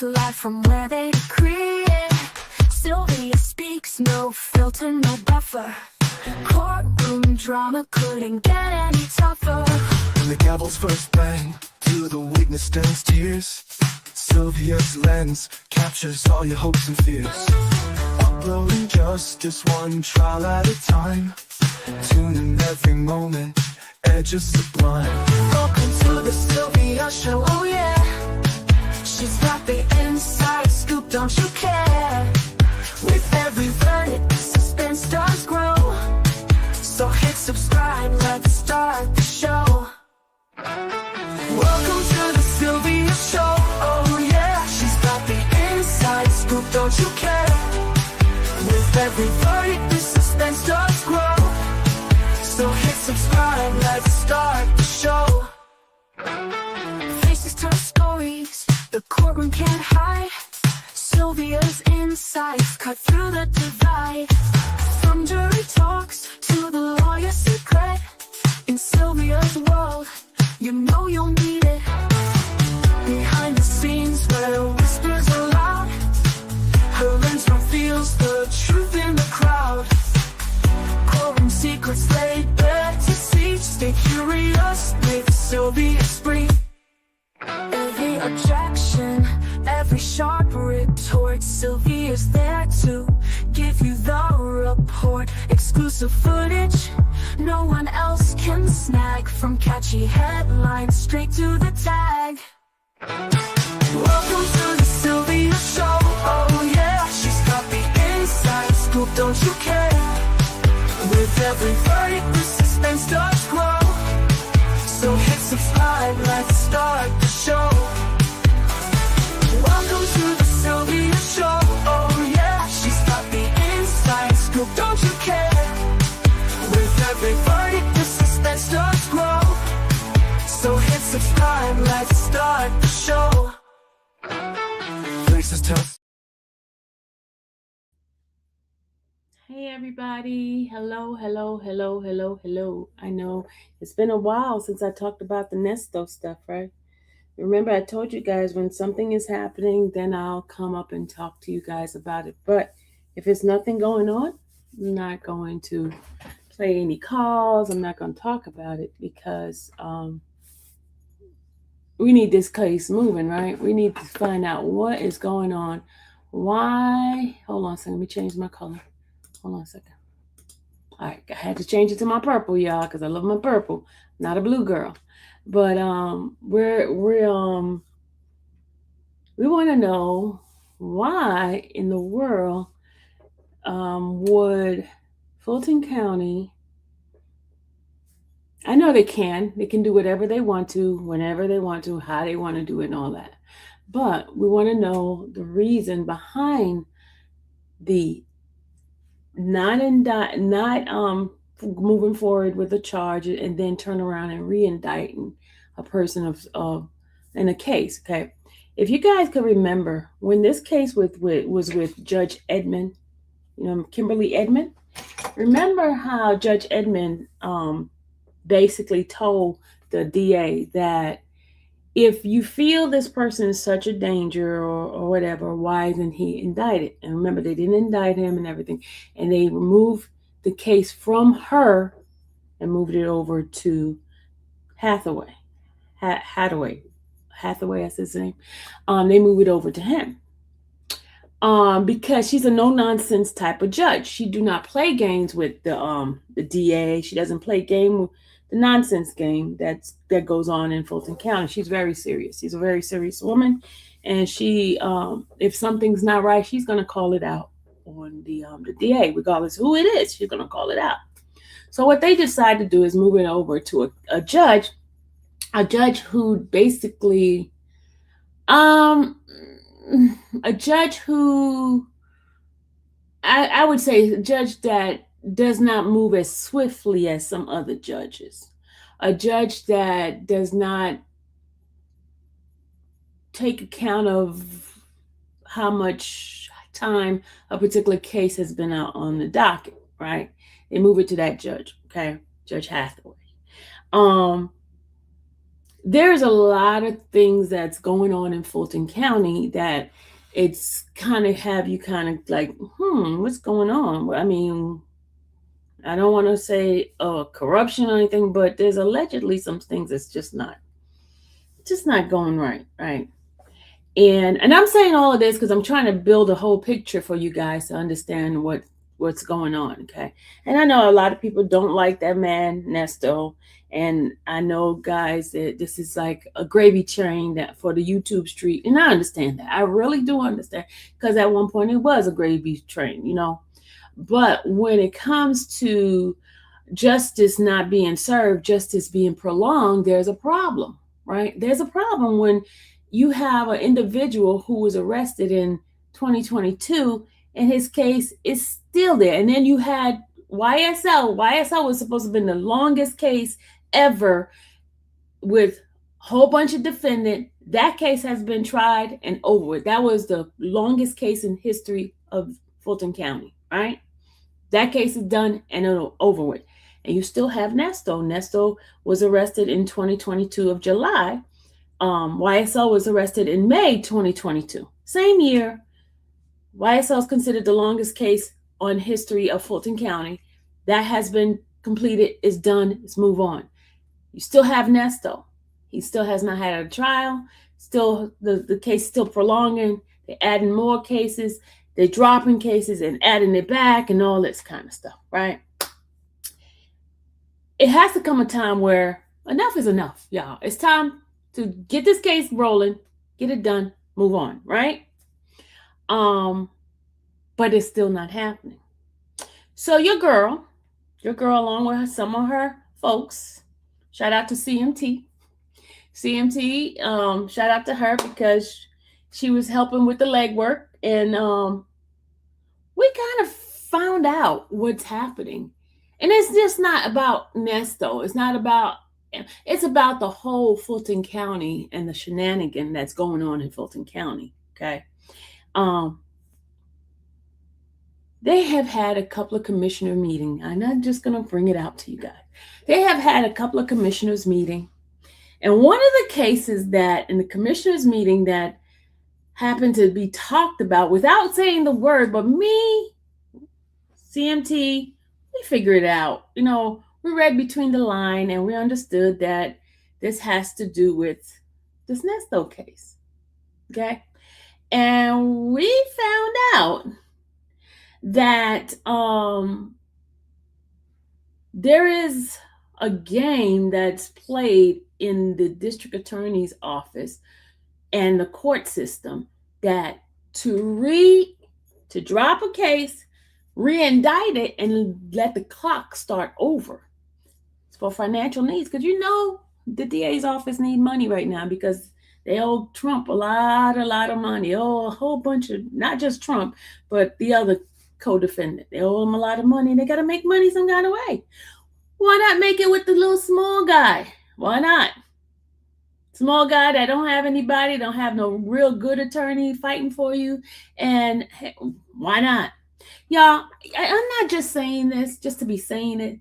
live from where they decree it. Sylvia speaks, no filter, no buffer. Courtroom drama couldn't get any tougher. When the gavel's first bang, to the witness stands tears. Sylvia's lens captures all your hopes and fears. Uploading justice one trial at a time. Tuning every moment, edges sublime. Welcome to the Sylvia Show, oh yeah. She's got the inside scoop, don't you care? With every verdict, the suspense does grow. So hit subscribe, let's start the show. Welcome to the Sylvia Show, oh yeah. She's got the inside scoop, don't you care? With every verdict, the suspense does grow. So hit subscribe, let's start the show. Faces turn stories, the courtroom can't hide. Sylvia's insights cut through the divide. From jury talks to the lawyer's secret. In Sylvia's world, you know you'll need it. Behind the scenes where whispers are loud, her lens reveals the truth in the crowd. Courtroom secrets laid bare to see. Stay curious, make Sylvia spring. Every objection, every sharp retort, Sylvia's there to give you the report. Exclusive footage no one else can snag. From catchy headlines straight to the tag. Welcome to the Sylvia Show, oh yeah. She's got the inside scoop, don't you care? With every verdict, the suspense does grow. So hit subscribe, let's start the show. Welcome to the Sylvia Show, oh yeah. She's got the inside scoop, don't you care? With every verdict, the suspense does grow. So hit subscribe, let's start the show. Faces tell. Hey everybody, hello. I know it's been a while since I talked about the Nesto stuff, right? Remember I told you guys when something is happening, then I'll come up and talk to you guys about it. But if it's nothing going on, I'm not going to play any calls. I'm not going to talk about it because we need this case moving, right? We need to find out what is going on. Why? Hold on a second, let me change my color. Hold on a second. All right, I had to change it to my purple, y'all, because I love my purple. Not a blue girl. But we want to know why in the world would Fulton County, I know they can do whatever they want to, whenever they want to, how they want to do it and all that. But we want to know the reason behind the not moving forward with a charge and then turn around and reindicting a person in a case. Okay, if you guys could remember when this case was with Judge Edmond, Kimberly Edmond. Remember how Judge Edmond basically told the DA that if you feel this person is such a danger or whatever, why isn't he indicted? And remember, they didn't indict him and everything. And they removed the case from her and moved it over to Hathaway. Hathaway, that's his name. They moved it over to him. Because she's a no-nonsense type of judge. She do not play games with the DA. She doesn't play the nonsense game that goes on in Fulton County. She's very serious. She's a very serious woman, and she, if something's not right, she's gonna call it out on the DA, regardless of who it is. She's gonna call it out. So what they decide to do is move it over to a judge who basically, a judge who, I would say, a judge that does not move as swiftly as some other judges. A judge that does not take account of how much time a particular case has been out on the docket, right? They move it to that judge, okay? Judge Hathaway. there's a lot of things that's going on in Fulton County that it's kind of have you kind of like, what's going on? I mean, I don't want to say corruption or anything, but there's allegedly some things that's just not going right, right? And I'm saying all of this because I'm trying to build a whole picture for you guys to understand what's going on, okay? And I know a lot of people don't like that man Nesto, and I know, guys, that this is like a gravy train that for the YouTube street, and I understand that. I really do understand, because at one point it was a gravy train, you know. But when it comes to justice not being served, justice being prolonged, there's a problem, right? There's a problem when you have an individual who was arrested in 2022 and his case is still there. And then you had YSL. YSL was supposed to have been the longest case ever with a whole bunch of defendants. That case has been tried and over with. That was the longest case in history of Fulton County, right? That case is done and over with. And you still have Nesto. Nesto was arrested in 2022 of July. YSL was arrested in May 2022. Same year. YSL is considered the longest case on history of Fulton County. That has been completed. It's done. Let's move on. You still have Nesto. He still has not had a trial. Still, the case is still prolonging. They're adding more cases. They're dropping cases and adding it back and all this kind of stuff, right? It has to come a time where enough is enough, y'all. It's time to get this case rolling, get it done, move on, right? But it's still not happening. So your girl along with some of her folks, shout out to CMT. Shout out to her because she was helping with the legwork, and we kind of found out what's happening. And it's just not about Nesto. It's about the whole Fulton County and the shenanigan that's going on in Fulton County, okay? They have had a couple of commissioner meetings. I'm not just going to bring it out to you guys. They have had a couple of commissioners meeting. And one of the cases that in the commissioners meeting that happened to be talked about without saying the word, but me, CMT, we figured it out. You know, we read between the line and we understood that this has to do with this Nesto case, okay? And we found out that there is a game that's played in the district attorney's office and the court system that to drop a case, reindict it, and let the clock start over. It's for financial needs, because you know the DA's office need money right now because they owe Trump a lot of money. They owe a whole bunch of, not just Trump, but the other co-defendant. They owe him a lot of money. They got to make money some kind of way. Why not make it with the little small guy? Why not? Small guy that don't have anybody, don't have no real good attorney fighting for you. And hey, why not? Y'all, I'm not just saying this just to be saying it.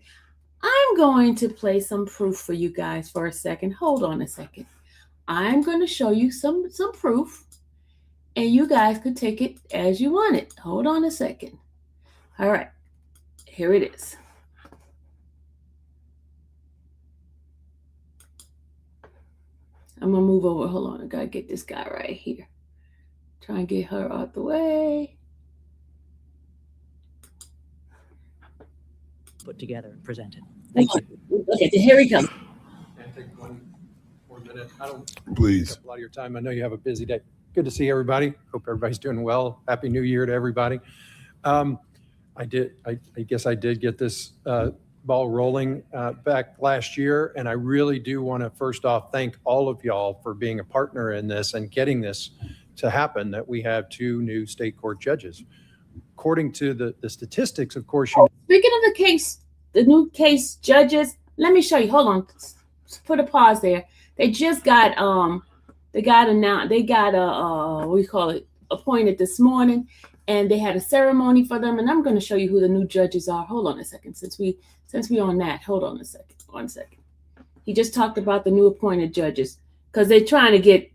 I'm going to play some proof for you guys for a second. Hold on a second. I'm going to show you some proof, and you guys could take it as you want it. Hold on a second. All right, here it is. I'm going to move over. Hold on. I got to get this guy right here. Try and get her out the way. Put together and presented. Thank you. Okay, here we come. Can I take one more minute? I don't Please. take up a lot of your time. I know you have a busy day. Good to see everybody. Hope everybody's doing well. Happy New Year to everybody. I guess I did get this ball rolling back last year, and I really do want to first off thank all of y'all for being a partner in this and getting this to happen, that we have 2 new state court judges. According to the statistics, of course, Speaking of the case, the new case judges, let me show you. Hold on. Put a pause there. They just got appointed this morning, and they had a ceremony for them, and I'm going to show you who the new judges are. Hold on a second. Since we on that, hold on a second. 1 second. He just talked about the new appointed judges. because they're trying to get,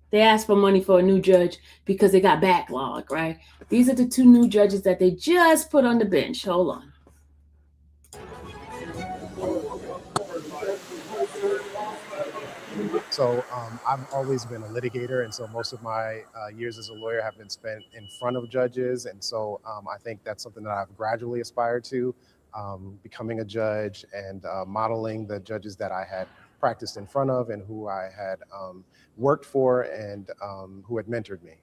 they asked for money for a new judge because they got backlog, right? These are the 2 new judges that they just put on the bench. Hold on. So I've always been a litigator, and so most of my years as a lawyer have been spent in front of judges, and so I think that's something that I've gradually aspired to, becoming a judge and modeling the judges that I had practiced in front of and who I had worked for and who had mentored me.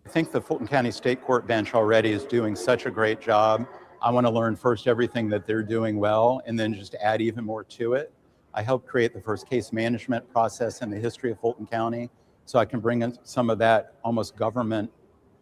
I think the Fulton County State Court bench already is doing such a great job. I want to learn first everything that they're doing well and then just add even more to it. I helped create the first case management process in the history of Fulton County, so I can bring in some of that almost government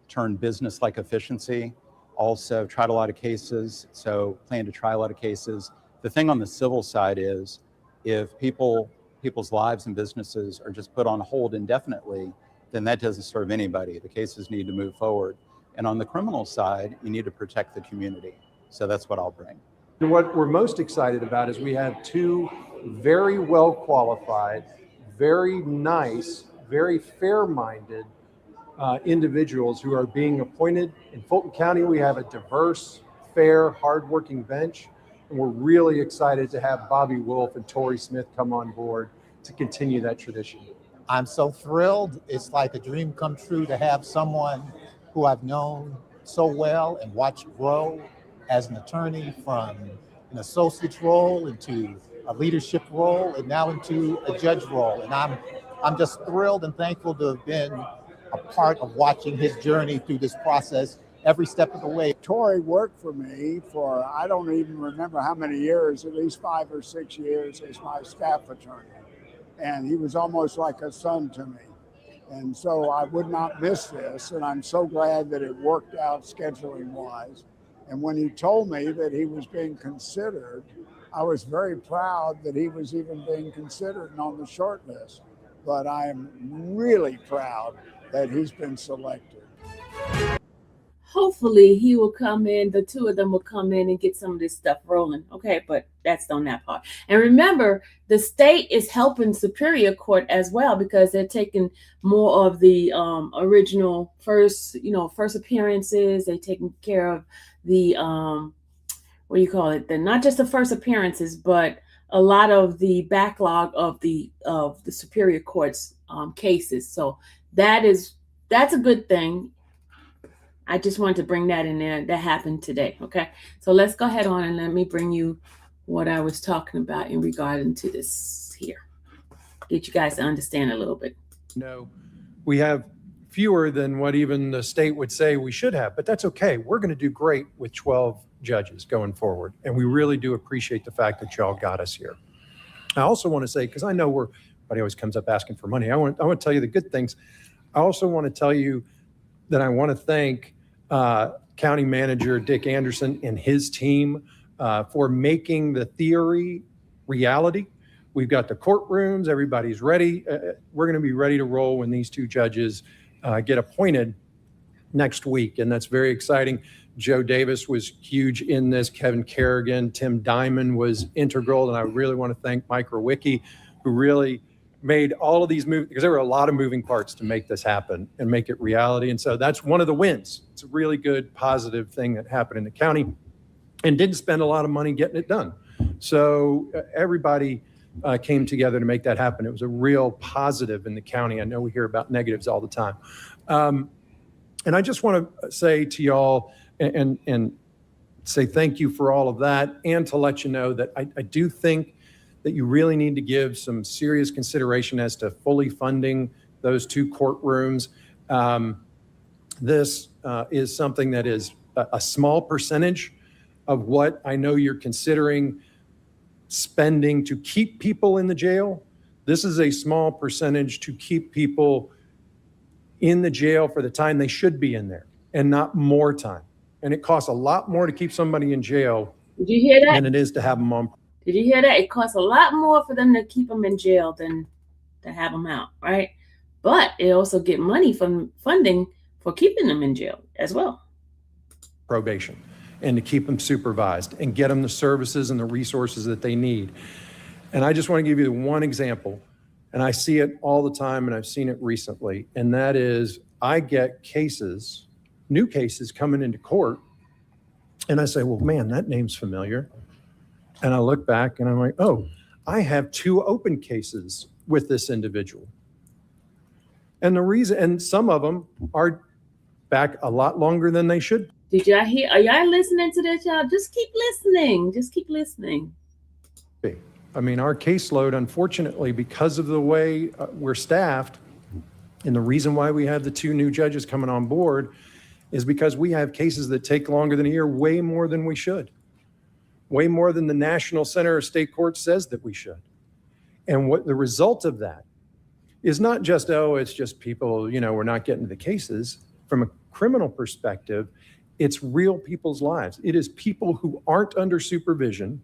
turned business-like efficiency. Also tried a lot of cases, so plan to try a lot of cases. The thing on the civil side is if people's lives and businesses are just put on hold indefinitely, then that doesn't serve anybody. The cases need to move forward. And on the criminal side, you need to protect the community. So that's what I'll bring. And what we're most excited about is we have 2 very well qualified, very nice, very fair-minded individuals who are being appointed. In Fulton County, we have a diverse, fair, hardworking bench, and we're really excited to have Bobby Wolf and Tori Smith come on board to continue that tradition. I'm so thrilled. It's like a dream come true to have someone who I've known so well and watched grow as an attorney from an associate's role into a leadership role and now into a judge role. And I'm just thrilled and thankful to have been a part of watching his journey through this process every step of the way. Tori worked for me for, I don't even remember how many years, at least 5 or 6 years as my staff attorney. And he was almost like a son to me. And so I would not miss this. And I'm so glad that it worked out scheduling wise. And when he told me that he was being considered, I was very proud that he was even being considered and on the short list. But I am really proud that he's been selected. Hopefully he will come in, the 2 of them will come in and get some of this stuff rolling. Okay, but that's on that part. And remember, the state is helping Superior Court as well because they're taking more of the original first appearances. They're taking care of the not just the first appearances, but a lot of the backlog of the Superior Court's cases. So that's a good thing. I just wanted to bring that in there. That happened today. Okay. So let's go ahead on and let me bring you what I was talking about in regard to this here. Get you guys to understand a little bit. No, we have fewer than what even the state would say we should have, but that's okay. We're going to do great with 12 judges going forward. And we really do appreciate the fact that y'all got us here. I also want to say, because I know everybody always comes up asking for money. I want to tell you the good things. I also want to tell you that I want to thank County Manager Dick Anderson and his team for making the theory reality. We've got the courtrooms, everybody's ready. We're going to be ready to roll when these 2 judges get appointed next week, and that's very exciting. Joe Davis was huge in this. Kevin Kerrigan, Tim Diamond was integral, and I really want to thank Mike Rowicki, who really made all of these moves, because there were a lot of moving parts to make this happen and make it reality. And so that's one of the wins. It's a really good, positive thing that happened in the county and didn't spend a lot of money getting it done. So everybody came together to make that happen. It was a real positive in the county. I know we hear about negatives all the time. And I just want to say to y'all and say thank you for all of that, and to let you know that I do think that you really need to give some serious consideration as to fully funding those 2 courtrooms. This is something that is a small percentage of what I know you're considering spending to keep people in the jail. This is a small percentage to keep people in the jail for the time they should be in there and not more time. And it costs a lot more to keep somebody in jail Did you hear that? than it is to have them on. Did you hear that? It costs a lot more for them to keep them in jail than to have them out, right? But they also get money from funding for keeping them in jail as well. Probation, and to keep them supervised and get them the services and the resources that they need. And I just want to give you one example. And I see it all the time, and I've seen it recently. And that is, I get cases, new cases coming into court, and I say, well, man, that name's familiar. And I look back and I'm like, oh, I have 2 open cases with this individual. And the reason, and some of them are back a lot longer than they should. Did y'all hear? Are y'all listening to this, y'all? Just keep listening. Just keep listening. Be. I mean, our caseload, unfortunately, because of the way we're staffed, and the reason why we have the 2 new judges coming on board is because we have cases that take longer than a year, way more than we should, way more than the National Center of State Courts says that we should. And what the result of that is not just, oh, it's just people, you know, we're not getting to the cases. From a criminal perspective, it's real people's lives. It is people who aren't under supervision,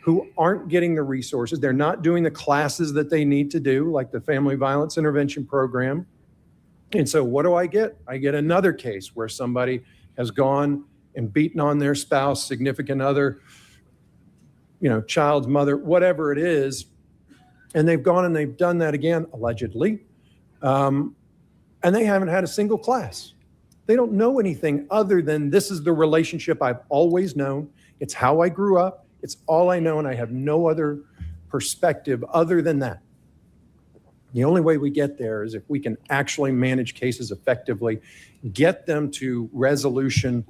who aren't getting the resources. They're not doing the classes that they need to do, like the Family Violence Intervention Program. And so what do I get? I get another case where somebody has gone and beaten on their spouse, significant other, you know, child's mother, whatever it is. And they've gone and they've done that again, allegedly. And they haven't had a single class. They don't know anything other than this is the relationship I've always known. It's how I grew up. It's all I know, and I have no other perspective other than that. The only way we get there is if we can actually manage cases effectively, get them to resolution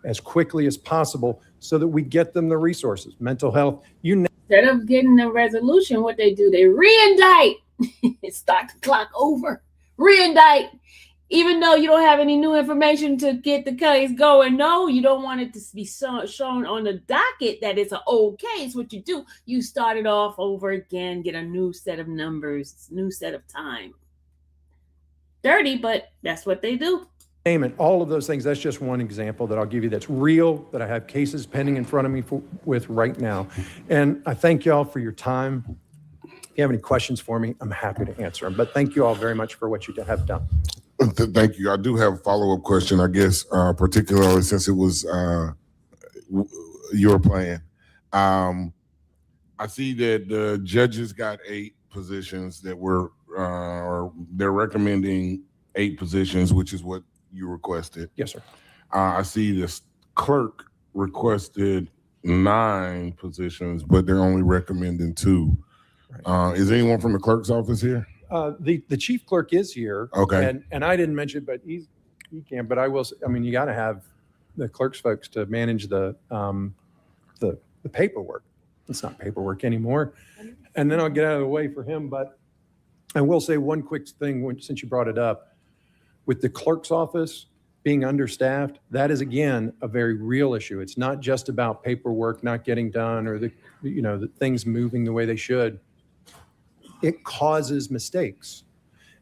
as quickly as possible so that we get them the resources, mental health. Instead of getting the resolution, what they do, they reindict. Start the clock over. Reindict. Even though you don't have any new information to get the case going. No, you don't want it to be shown on the docket that it's an old case. What you do, you start it off over again, get a new set of numbers, new set of time. Dirty, but that's what they do. Name it, all of those things. That's just one example that I'll give you that's real, that I have cases pending in front of me with right now. And I thank y'all for your time. If you have any questions for me, I'm happy to answer them. But thank you all very much for what you have done. Thank you. I do have a follow-up question, I guess, particularly since it was your plan. I see that the judges got 8 positions that were, or they're recommending 8 positions, which is what you requested. Yes, sir. I see this clerk requested 9 positions, but they're only recommending 2. Right. Is anyone from the clerk's office here? The chief clerk is here. Okay. And I didn't mention, but he can. But I will. I mean, you got to have the clerk's folks to manage the paperwork. It's not paperwork anymore. And then I'll get out of the way for him. But I will say one quick thing, since you brought it up, with the clerk's office being understaffed, that is again a very real issue. It's not just about paperwork not getting done or the things moving the way they should. It causes mistakes,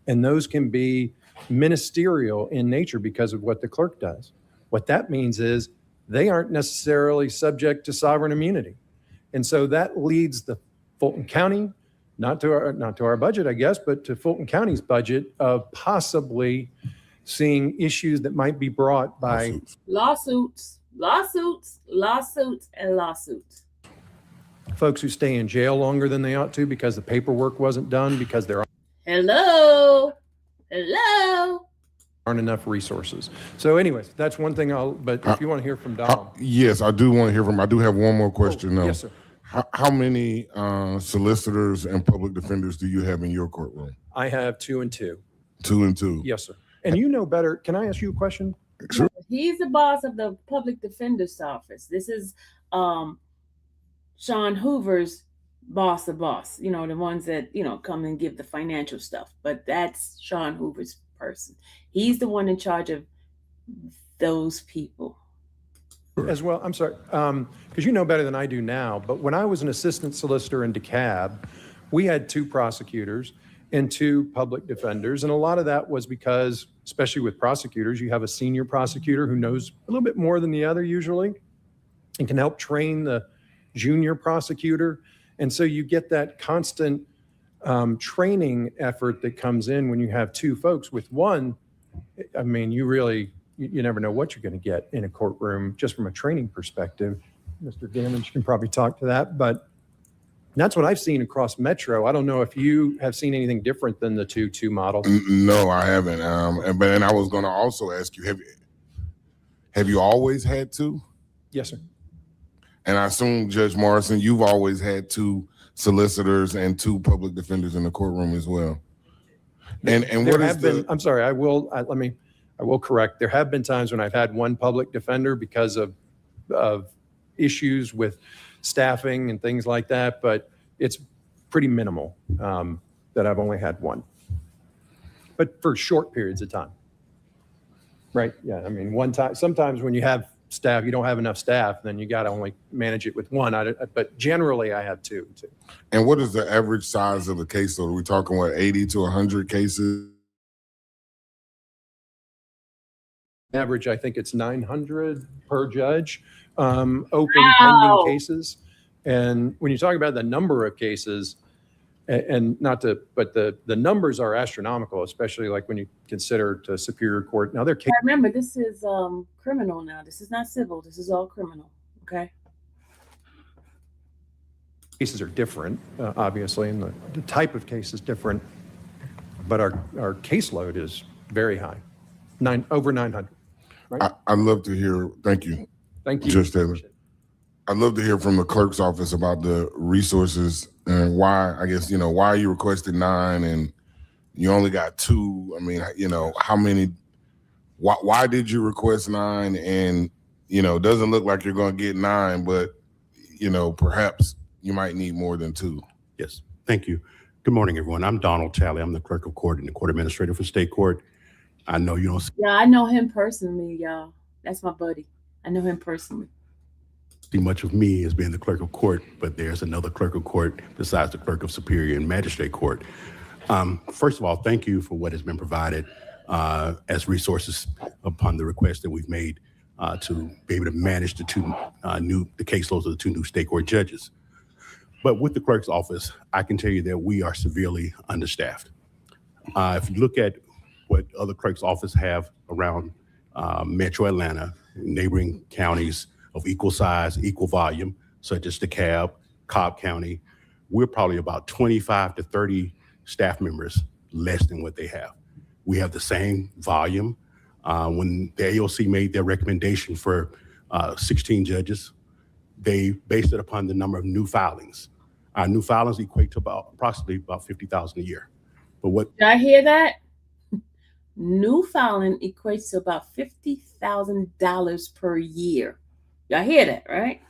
and those can be ministerial in nature because of what the clerk does. What that means is they aren't necessarily subject to sovereign immunity. And so that leads the Fulton County, not to our budget, I guess, but to Fulton County's budget of possibly seeing issues that might be brought by lawsuits, and lawsuits. Folks who stay in jail longer than they ought to because the paperwork wasn't done, because there Hello. aren't enough resources. So anyways, that's one thing but if you want to hear from Dom. Yes, I do want to hear from, I do have one more question though. Yes, sir. How many solicitors and public defenders do you have in your courtroom? I have 2 and 2. 2 and 2. Yes, sir. And you know better. Can I ask you a question? Sure. He's the boss of the public defender's office. This is Sean Hoover's boss, the ones that, come and give the financial stuff. But that's Sean Hoover's person. He's the one in charge of those people. As well, I'm sorry, because you know better than I do now, but when I was an assistant solicitor in DeKalb, we had 2 prosecutors and 2 public defenders. And a lot of that was because, especially with prosecutors, you have a senior prosecutor who knows a little bit more than the other usually and can help train the junior prosecutor. And so you get that constant training effort that comes in when you have 2 folks. With one, I mean, you never know what you're going to get in a courtroom just from a training perspective. Mr. Gammons can probably talk to that, but That's what I've seen across Metro. I don't know if you have seen anything different than the 2-2 model. No, I haven't. And I was going to also ask you, have you always had two? Yes, sir. And I assume, Judge Morrison, you've always had two solicitors and two public defenders in the courtroom as well. And There have been, I'm sorry, I will correct. There have been times when I've had one public defender because of issues with staffing and things like that, but it's pretty minimal that I've only had one. But for short periods of time. Right? Yeah, I mean, one time, sometimes when you have staff, you don't have enough staff, then you got to only manage it with one. But generally, I have two. And what is the average size of the case? So are we talking, 80 to 100 cases? Average, I think it's 900 per judge, open pending cases. And when you talk about the number of cases, and but the numbers are astronomical, especially like when you consider to Superior Court. Now remember, this is criminal now. This is not civil. This is all criminal. Okay. Cases are different, obviously, and the type of case is different, but our caseload is very high, over 900. Right? I'd love to hear. Thank you. Thank you, Judge Taylor. I'd love to hear from the clerk's office about the resources and why, I guess, why you requested 9 and you only got 2. I mean, how many, why did you request 9? And, it doesn't look like you're going to get 9, but, perhaps you might need more than 2. Yes, thank you. Good morning, everyone. I'm Donald Talley. I'm the clerk of court and the court administrator for state court. I know you don't see. Yeah, I know him personally, y'all. That's my buddy. I know him personally. Much of me as being the clerk of court, but there's another clerk of court besides the clerk of superior and magistrate court. First of all, thank you for what has been provided as resources upon the request that we've made to be able to manage the caseloads of the 2 new state court judges. But with the clerk's office, I can tell you that we are severely understaffed. If you look at what other clerk's offices have around Metro Atlanta, neighboring counties of equal size, equal volume, such as DeKalb, Cobb County, we're probably about 25 to 30 staff members less than what they have. We have the same volume. When the AOC made their recommendation for 16 judges, they based it upon the number of new filings. Our new filings equate to approximately 50,000 a year. But what? Did I hear that? New filing equates to about $50,000 per year. Y'all hear that, right?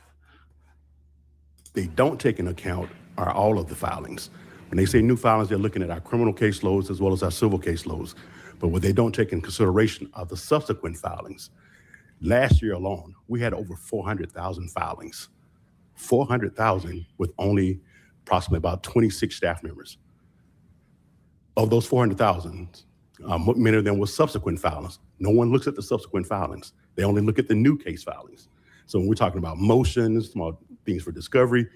They don't take into account are all of the filings. When they say new filings, they're looking at our criminal caseloads as well as our civil caseloads. But what they don't take in consideration are the subsequent filings. Last year alone, we had over 400,000 filings. 400,000 with only approximately about 26 staff members. Of those 400,000, many of them were subsequent filings. No one looks at the subsequent filings. They only look at the new case filings. So when we're talking about motions, small things for discovery,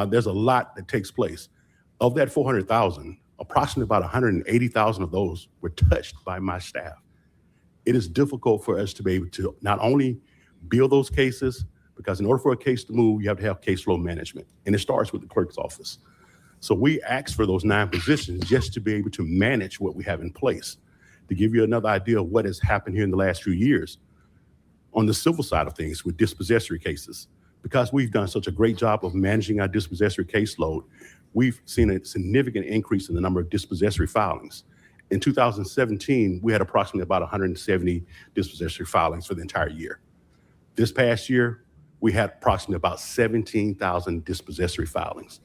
there's a lot that takes place. Of that 400,000, approximately about 180,000 of those were touched by my staff. It is difficult for us to be able to not only build those cases, because in order for a case to move, you have to have caseflow management, and it starts with the clerk's office. So we asked for those 9 positions just to be able to manage what we have in place. To give you another idea of what has happened here in the last few years, on the civil side of things with dispossessory cases, because we've done such a great job of managing our dispossessory caseload, we've seen a significant increase in the number of dispossessory filings. In 2017, we had approximately about 170 dispossessory filings for the entire year. This past year, we had approximately about 17,000 dispossessory filings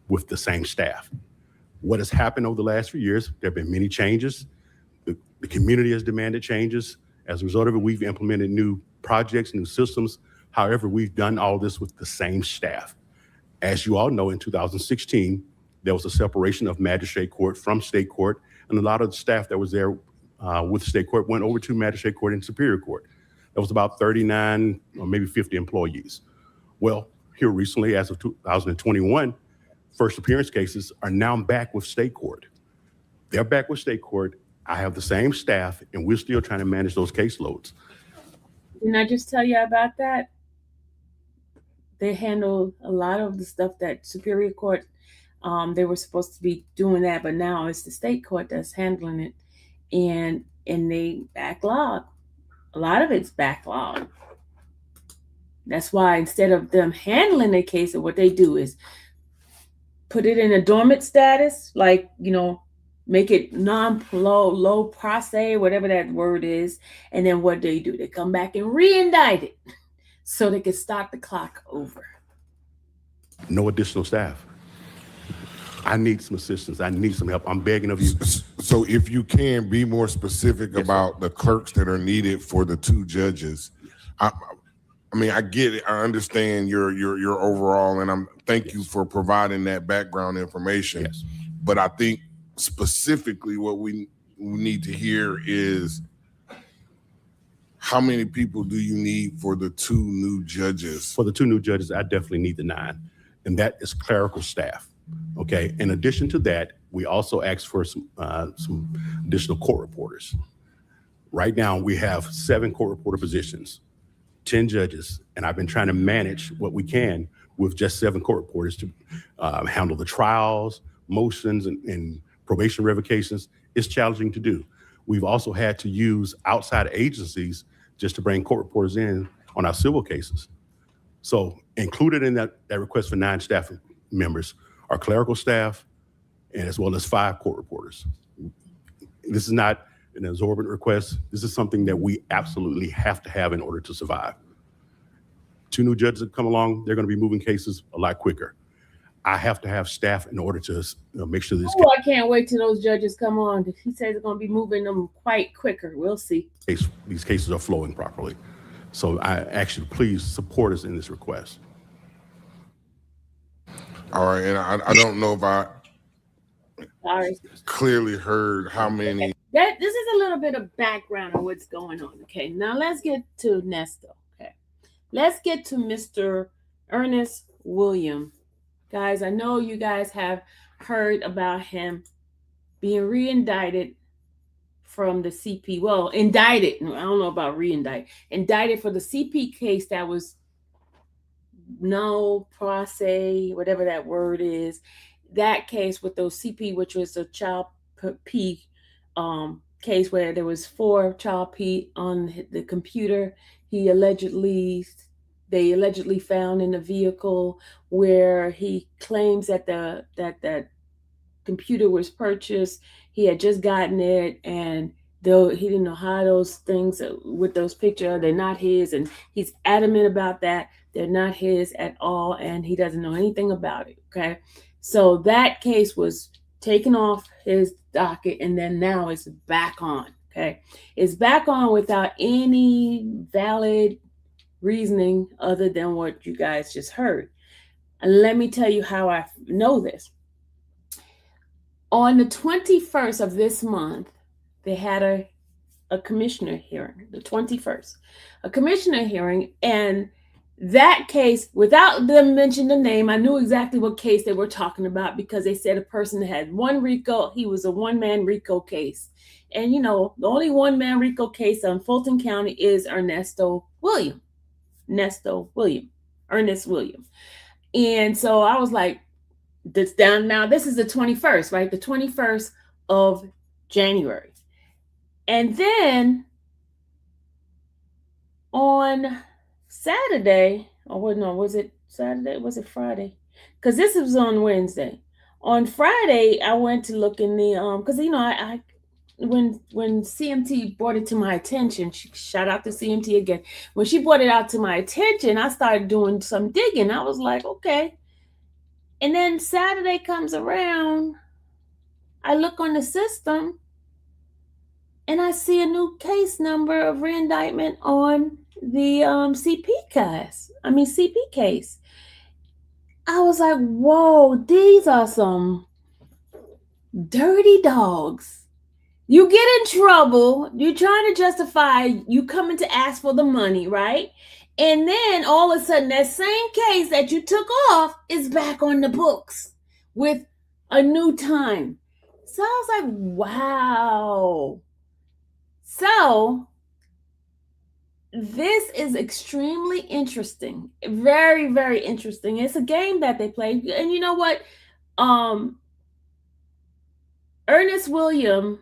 with the same staff. What has happened over the last few years, there have been many changes. The community has demanded changes. As a result of it, we've implemented new projects, new systems. However, we've done all this with the same staff. As you all know, in 2016, there was a separation of magistrate court from state court, and a lot of the staff that was there with state court went over to magistrate court and superior court. That was about 39 or maybe 50 employees. Well, here recently, as of 2021, first appearance cases are now back with state court. They're back with state court. I have the same staff, and we're still trying to manage those caseloads. Didn't I just tell you about that? they handle a lot of the stuff that Superior Court, they were supposed to be doing that, but now it's the state court that's handling it, and they backlog. A lot of it's backlogged. That's why instead of them handling the case, what they do is put it in a dormant status, like, make it low process, whatever that word is. And then what they do, they come back and reindict it so they can start the clock over. No additional staff. I need some assistance. I need some help. I'm begging of you. So if you can be more specific about the clerks that are needed for the 2 judges. I mean, I get it. I understand your overall, and thank you for providing that background information. Yes. But I think specifically what we need to hear is how many people do you need for the 2 new judges? For the 2 new judges, I definitely need the 9, and that is clerical staff. Okay. In addition to that, we also asked for some additional court reporters. Right now, we have 7 court reporter positions, 10 judges, and I've been trying to manage what we can with just 7 court reporters to handle the trials, motions, and probation revocations. It's challenging to do. We've also had to use outside agencies just to bring court reporters in on our civil cases. So included in that request for 9 staff members are clerical staff, and as well as 5 court reporters. This is not an exorbitant request. This is something that we absolutely have to have in order to survive. 2 new judges that come along, they're going to be moving cases a lot quicker. I have to have staff in order to make sure this I can't wait till those judges come on. He says they're going to be moving them quite quicker. We'll see. these cases are flowing properly. So I actually, please support us in this request. All right, and I don't know if I Sorry. clearly heard how many. This is a little bit of background on what's going on. Okay, now let's get to Nesto. Okay, let's get to Mr. Ernest William. Guys, I know you guys have heard about him being reindicted from the CP. Well, indicted. I don't know about reindict. Indicted for the CP case that was no process, whatever that word is. That case with those CP, which was a child P case where there was 4 child P on the computer. They allegedly found in the vehicle where he claims that that computer was purchased. He had just gotten it, and though he didn't know how those things with those pictures, they're not his, and he's adamant about that. They're not his at all, and he doesn't know anything about it. Okay, so that case was taken off his docket, and then now it's back on. Okay, it's back on without any valid reasoning other than what you guys just heard. And let me tell you how I know this. On the 21st of this month, they had a commissioner hearing, the 21st, a commissioner hearing, and that case, without them mentioning the name, I knew exactly what case they were talking about because they said a person had one RICO, he was a one-man RICO case. And you know, the only one-man RICO case on Fulton County is Ernest William. And so I was like, this down now, this is the 21st, right? The 21st of January. And then on Saturday, was it Saturday? Was it Friday? Because this was on Wednesday. On Friday, I went to look in the because you know, I when CMT brought it to my attention, shout out to CMT again. When she brought it out to my attention, I started doing some digging. I was like, okay. And then Saturday comes around, I look on the system, and I see a new case number of reindictment on the CP case. I was like, whoa, these are some dirty dogs. You get in trouble, you're trying to justify you coming to ask for the money, right? And then all of a sudden, that same case that you took off is back on the books with a new time. So I was like, wow. So this is extremely interesting. Very, very interesting. It's a game that they play. And you know what? Ernest William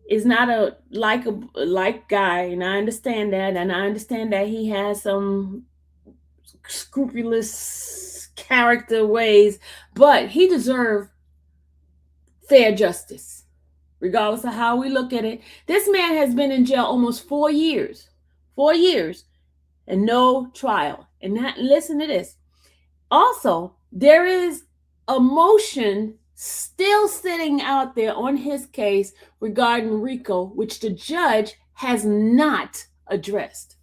is not a like guy, and I understand that, and I understand that he has some scrupulous character ways, but he deserved fair justice, regardless of how we look at it. This man has been in jail almost 4 years, and no trial. And that, listen to this. Also, there is a motion still sitting out there on his case regarding RICO, which the judge has not addressed.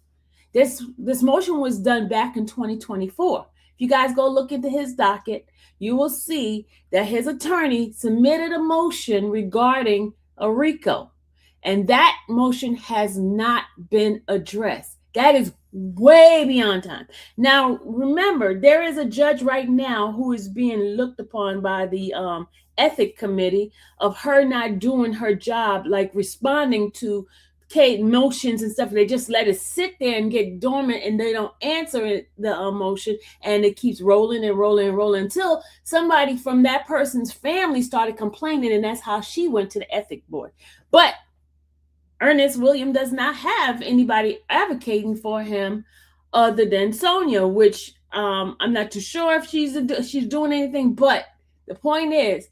This motion was done back in 2024. If you guys go look into his docket, you will see that his attorney submitted a motion regarding a RICO, and that motion has not been addressed. That is way beyond time. Now, remember, there is a judge right now who is being looked upon by the ethic committee of her not doing her job, like responding to Kate motions and stuff. They just let it sit there and get dormant, and they don't answer the motion, and it keeps rolling and rolling and rolling until somebody from that person's family started complaining, and that's how she went to the ethic board. But Ernest William does not have anybody advocating for him other than Sonia, which I'm not too sure if she's doing anything. But the point is,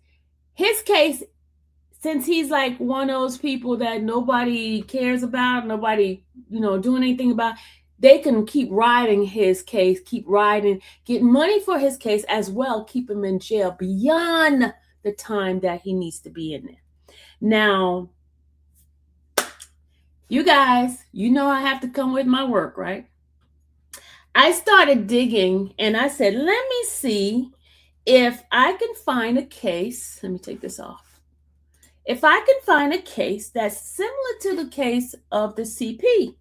his case, since he's like one of those people that nobody cares about, nobody, doing anything about, they can keep riding his case, keep riding, get money for his case as well, keep him in jail beyond the time that he needs to be in there. Now, you guys, I have to come with my work, right? I started digging and I said, let me see if I can find a case. Let me take this off. If I can find a case that's similar to the case of the CP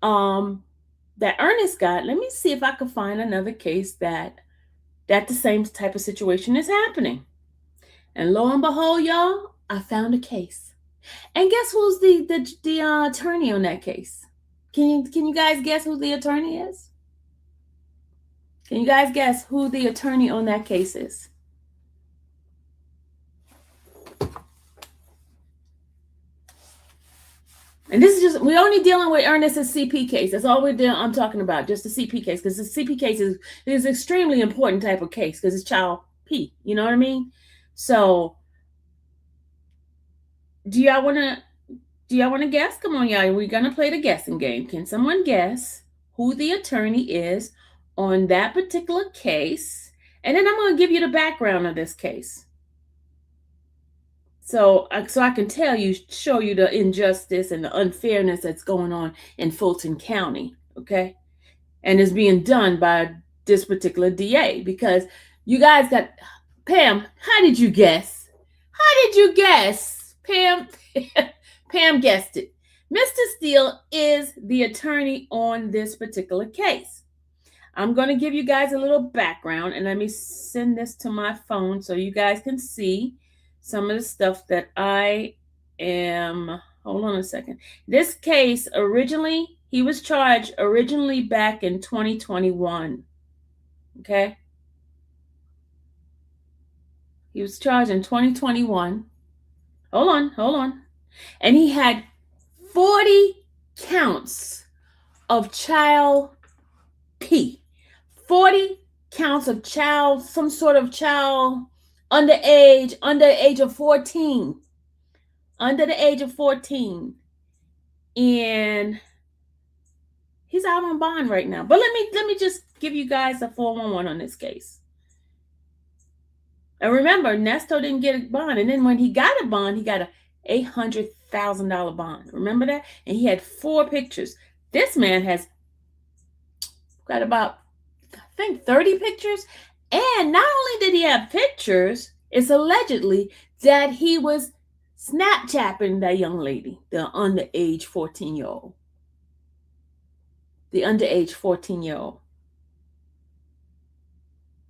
that Ernest got, let me see if I can find another case that the same type of situation is happening. And lo and behold, y'all, I found a case. And guess who's the attorney on that case? Can you guys guess who the attorney is? Can you guys guess who the attorney on that case is? And this is just, we're only dealing with Ernest's CP case. That's all I'm talking about, just the CP case, because the CP case is extremely important type of case because it's child P. You know what I mean? So, do y'all want to guess? Come on, y'all. We're going to play the guessing game. Can someone guess who the attorney is on that particular case? And then I'm going to give you the background of this case. So I can show you the injustice and the unfairness that's going on in Fulton County, okay? And is being done by this particular DA, because you guys got, Pam, how did you guess? How did you guess, Pam? Pam guessed it. Mr. Steele is the attorney on this particular case. I'm going to give you guys a little background, and let me send this to my phone so you guys can see some of the stuff that I am. Hold on a second. This case originally, he was charged originally back in 2021. Okay. He was charged in 2021. Hold on. And he had 40 counts of child P. 40 counts of child, some sort of child under the age of 14. Under the age of 14. And he's out on bond right now. But let me just give you guys a 411 on this case. And remember, Nesto didn't get a bond. And then when he got a bond, he got a $800,000 bond. Remember that? And he had 4 pictures. This man has got about, I think, 30 pictures. And not only did he have pictures, it's allegedly that he was Snapchatting that young lady, the underage 14-year-old. The underage 14-year-old.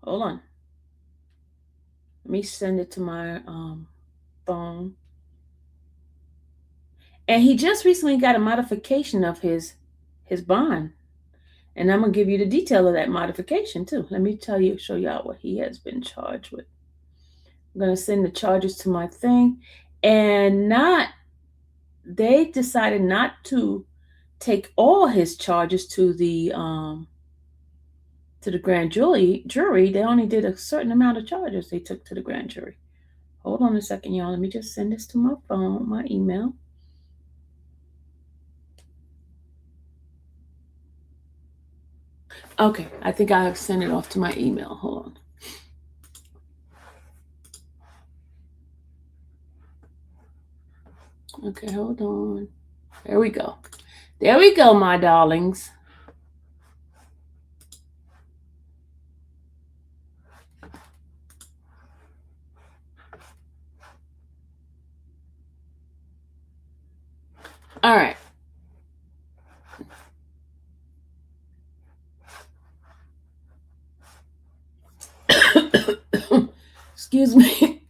Hold on. Let me send it to my phone. And he just recently got a modification of his bond. And I'm going to give you the detail of that modification too. Let me show y'all what he has been charged with. I'm going to send the charges to my thing. And they decided not to take all his charges to the grand jury. They only did a certain amount of charges they took to the grand jury. Hold on a second, y'all. Let me just send this to my phone, my email. Okay, I think I have sent it off to my email. Hold on. Okay, hold on. There we go. There we go, my darlings. All right. Excuse me.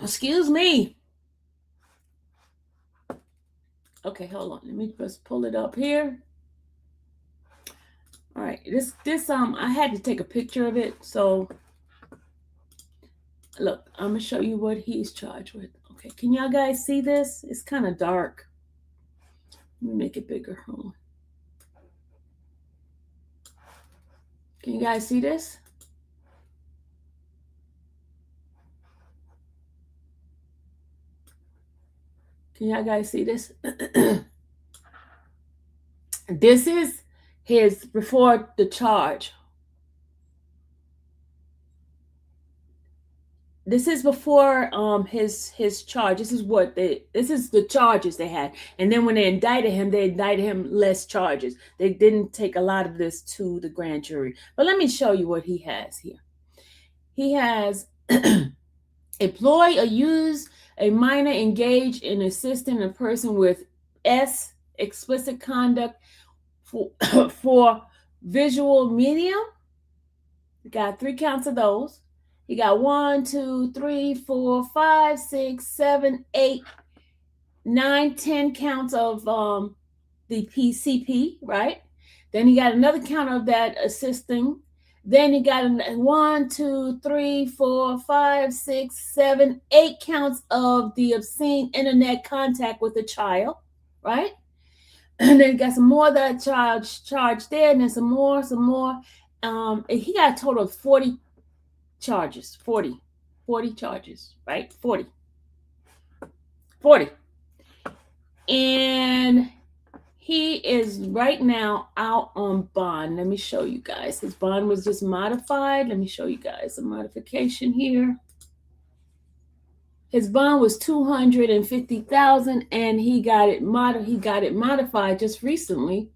Excuse me. Okay, hold on. Let me just pull it up here. All right. This I had to take a picture of it. So look, I'm gonna show you what he's charged with. Okay, can y'all guys see this? It's kind of dark. Let me make it bigger. Hold on. Can you guys see this? Can y'all guys see this? This is his before the charge. This is before his charge. This is the charges they had. And then when they indicted him less charges. They didn't take a lot of this to the grand jury. But let me show you what he has here. He has employ or use a minor engaged in assisting a person with explicit conduct for visual medium. We got 3 counts of those. You got 1, 2, 3, 4, 5, 6, 7, 8, 9, 10 counts of the PCP, right? Then you got another count of that assisting. Then you got 1, 2, 3, 4, 5, 6, 7, 8 counts of the obscene internet contact with a child, right? And then you got some more that charged there, and then some more. And he got a total of 40 charges, 40 charges, right? 40. And he is right now out on bond. Let me show you guys. His bond was just modified. Let me show you guys the modification here. His bond was $250,000, and he got it modified just recently.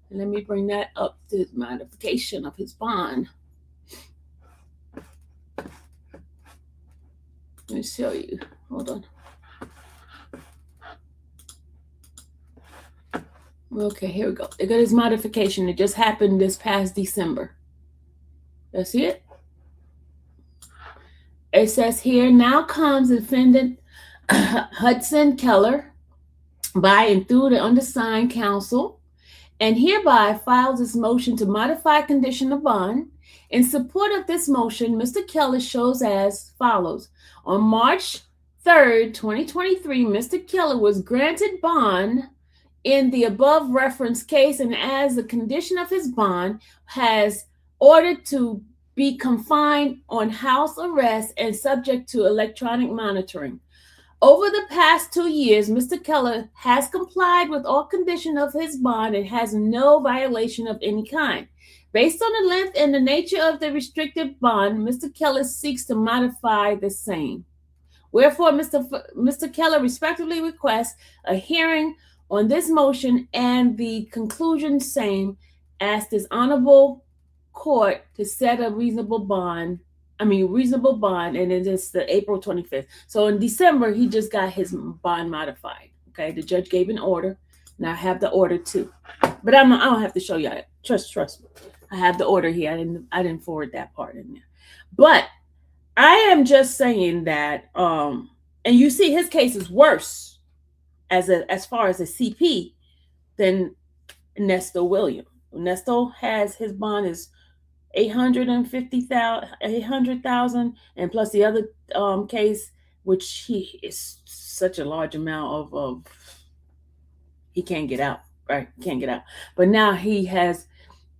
And let me bring that up to modification of his bond. Let me show you. Hold on. Okay, here we go. They got his modification. It just happened this past December. You see it? It says here, now comes defendant Hudson Keller by and through the undersigned counsel, and hereby files this motion to modify condition of bond. In support of this motion, Mr. Keller shows as follows. On March 3rd, 2023, Mr. Keller was granted bond in the above referenced case, and as a condition of his bond, has ordered to be confined on house arrest and subject to electronic monitoring. Over the past 2 years, Mr. Keller has complied with all conditions of his bond and has no violation of any kind. Based on the length and the nature of the restricted bond, Mr. Keller seeks to modify the same. Wherefore, Mr. Keller respectfully requests a hearing on this motion and the conclusion same, as this honorable court to set a reasonable bond, and it is the April 25th. So in December, he just got his bond modified. Okay, the judge gave an order, and I have the order too. But I don't have to show y'all. Trust me. I have the order here. I didn't forward that part in there. But I am just saying that and you see his case is worse as far as a CP than Nesto William. Nesto has his bond is 800,000, and plus the other case, which he is such a large amount of he can't get out, right? Can't get out. But now he has.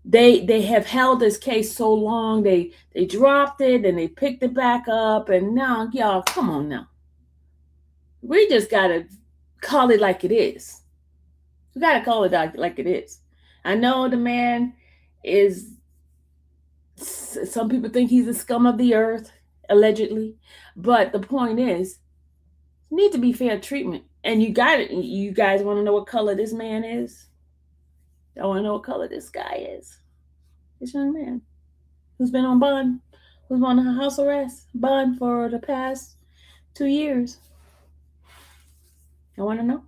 They have held this case so long. They dropped it and they picked it back up, and now y'all, come on now. We just gotta call it like it is. We gotta call it like it is. I know the man is. Some people think he's the scum of the earth, allegedly, but the point is, need to be fair treatment. And you got it. You guys want to know what color this man is? I want to know what color this guy is. This young man who's been on bond, who's on house arrest bond for the past 2 years. I want to know.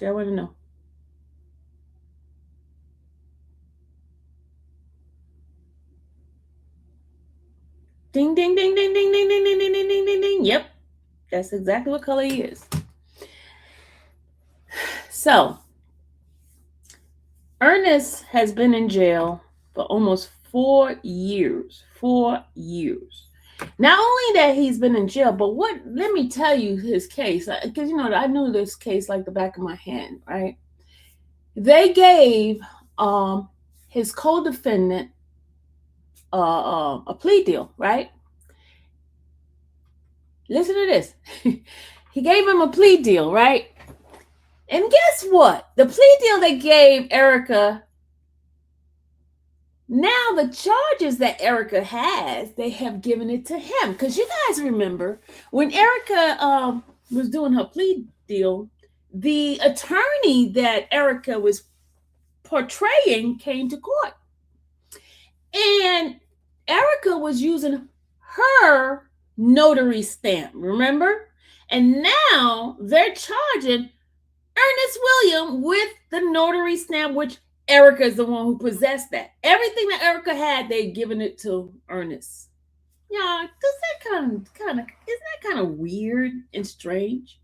I want to know. Ding, ding, ding, ding, ding, ding, ding, ding, ding, ding, ding, ding, ding. Yep. That's exactly what color he is. So, Ernest has been in jail for almost 4 years. 4 years. Not only that he's been in jail, but let me tell you his case. Because, I knew this case like the back of my hand, right? They gave his co-defendant a plea deal, right? Listen to this. He gave him a plea deal, right? And guess what? The plea deal they gave Erica, now the charges that Erica has, they have given it to him. Because you guys remember when Erica was doing her plea deal, the attorney that Erica was portraying came to court. And Erica was using her notary stamp, remember? And now they're charging Ernest William with the notary stamp, which Erica is the one who possessed that. Everything that Erica had, they'd given it to Ernest. Yeah, does that isn't that kind of weird and strange?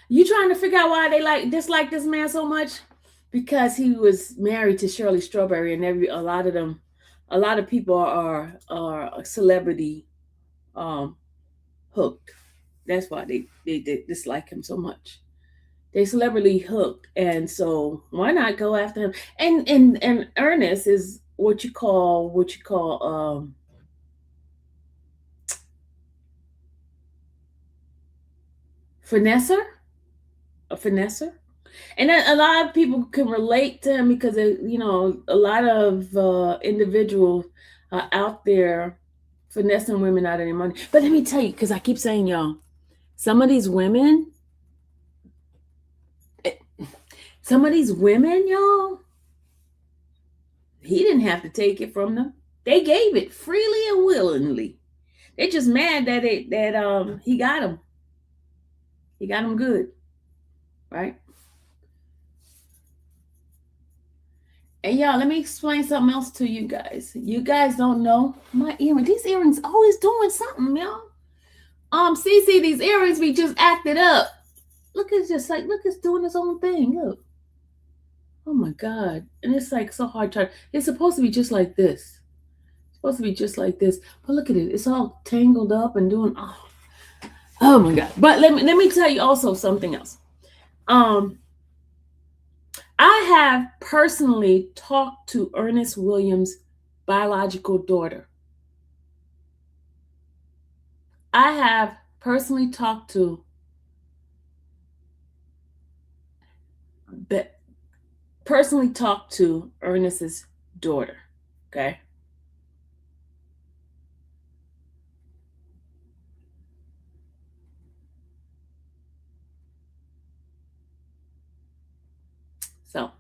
You trying to figure out why they dislike this man so much? Because he was married to Shirley Strawberry, and a lot of people are celebrity hooked. That's why they dislike him so much. They celebrity hooked, and so why not go after him? And Ernest is what you call finesser, a finesser. And a lot of people can relate to him because, a lot of individuals are out there finessing women out of their money. But let me tell you, because I keep saying, y'all, some of these women, y'all, he didn't have to take it from them. They gave it freely and willingly. They're just mad that he got them. He got them good, right? And y'all, let me explain something else to you guys. You guys don't know my earrings. These earrings always doing something, y'all. See, these earrings be just acted up. Look, it's doing its own thing. Look. Oh my God. And it's like so hard to. It's supposed to be just like this. It's supposed to be just like this. But look at it. It's all tangled up and doing. Oh my God. But let me tell you also something else. I have personally talked to Ernest Williams' biological daughter. I have personally talked to Ernest's daughter. Okay. So,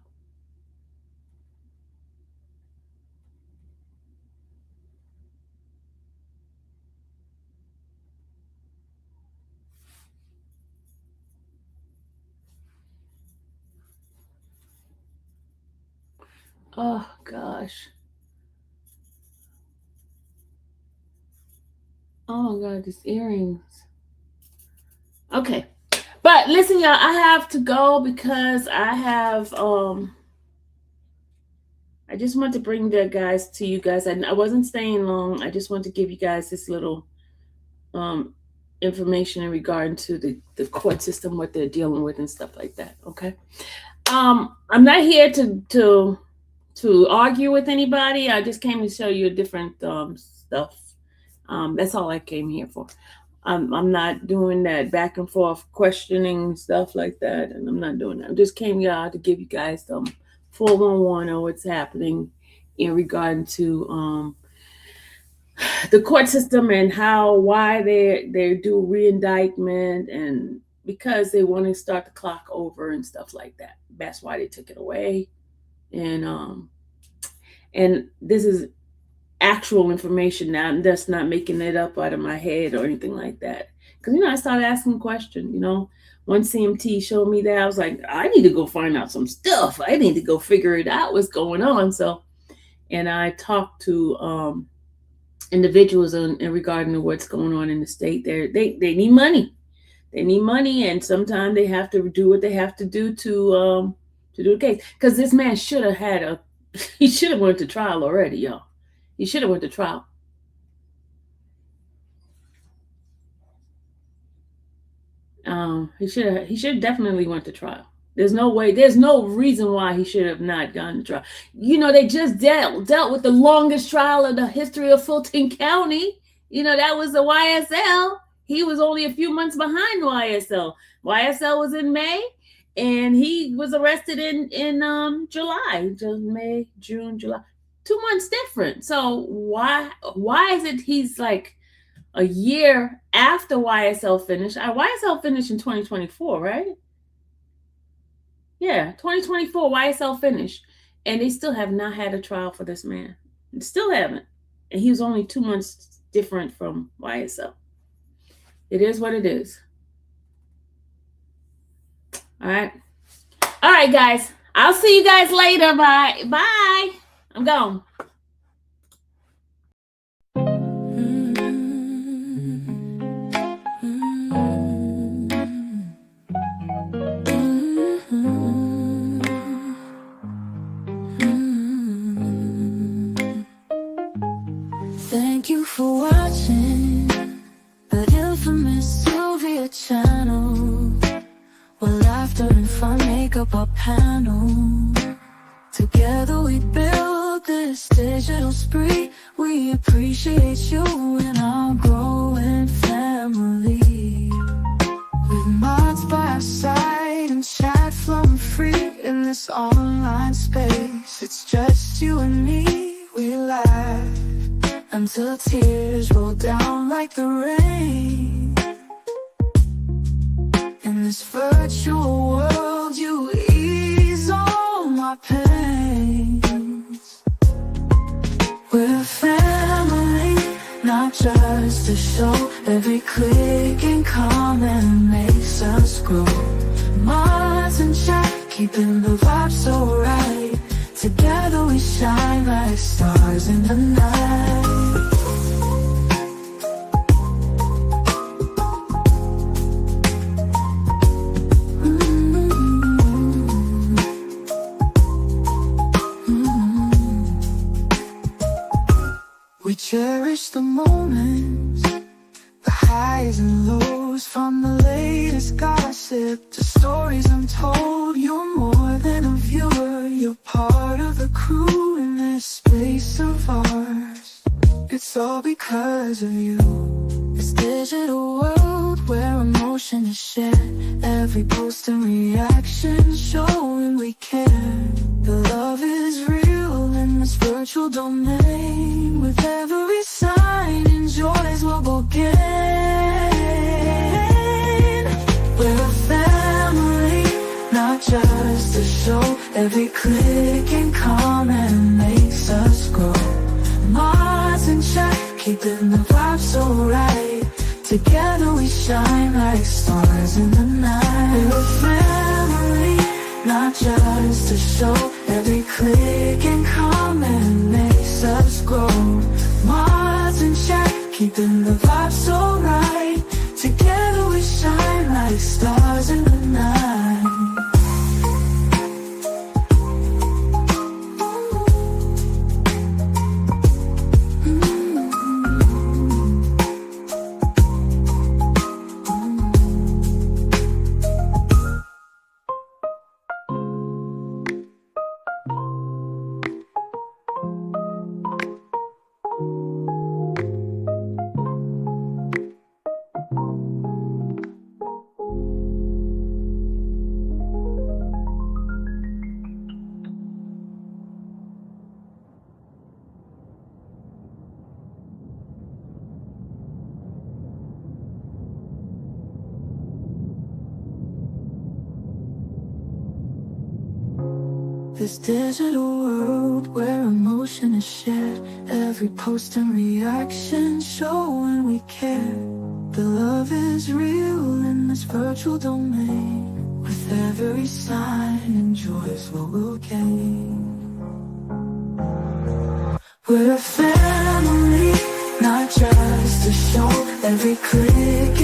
Oh gosh. Oh my God, these earrings. Okay. But listen, y'all, I have to go because I have I just want to bring that guys to you guys. I wasn't staying long. I just want to give you guys this little information in regard to the court system, what they're dealing with and stuff like that. Okay. I'm not here to argue with anybody. I just came to show you different stuff. That's all I came here for. I'm not doing that back and forth questioning stuff like that, and I'm not doing that. I just came here to give you guys some 411 on what's happening in regard to the court system and why they do reindictment, and because they want to start the clock over and stuff like that. That's why they took it away, and this is actual information now. I'm just not making it up out of my head or anything like that. Because, I started asking questions, Once CMT showed me that, I was like, I need to go find out some stuff. I need to go figure it out, what's going on. So, and I talked to individuals in regarding to what's going on in the state. They need money. They need money, and sometimes they have to do what they have to do to do the case. Because this man should have he should have went to trial already, y'all. He should have went to trial. He should definitely went to trial. There's no reason why he should have not gone to trial. They just dealt with the longest trial in the history of Fulton County. That was the YSL. He was only a few months behind YSL. YSL was in May, and he was arrested in July, May, June, July. 2 months different. So why is it he's like a year after YSL finished? YSL finished in 2024, right? Yeah, 2024 YSL finished, and they still have not had a trial for this man. Still haven't. And he was only 2 months different from YSL. It is what it is. All right, guys. I'll see you guys later. Bye. I'm gone. Thank you for watching the infamous Sylvia channel, where laughter and fun make up our panel. Together we build this digital spree. We appreciate you and our growing family. With mods by our side and chat flowing free in this online space. It's just you and me. We laugh until tears roll down like the rain. In this virtual world, you ease all my pains. We're a family, not just a show. Every click and comment makes us grow. Mods and chat, keeping the vibe so right. Together we shine like stars in the night. We cherish the moments, the highs and lows, from the latest gossip to stories untold. You're more than a viewer, you're part of the crew in this space of ours. It's all because of you. This digital world where emotion is shared, every post and reaction showing we care. The love is real in this virtual domain. With every sign and joys we'll go gain. We're a family, not just a show. Every click and comment makes us grow. Mods and chat, keeping the vibe so right. Together we shine like stars in the night. We're a family, not just a show. Every click and then the vibe's so right. Together we shine like stars in the night. This digital world where emotion is shared, every post and reaction showing we care. The love is real in this virtual domain. With every sign and joy is what we'll gain. We're a family, not just a show. Every click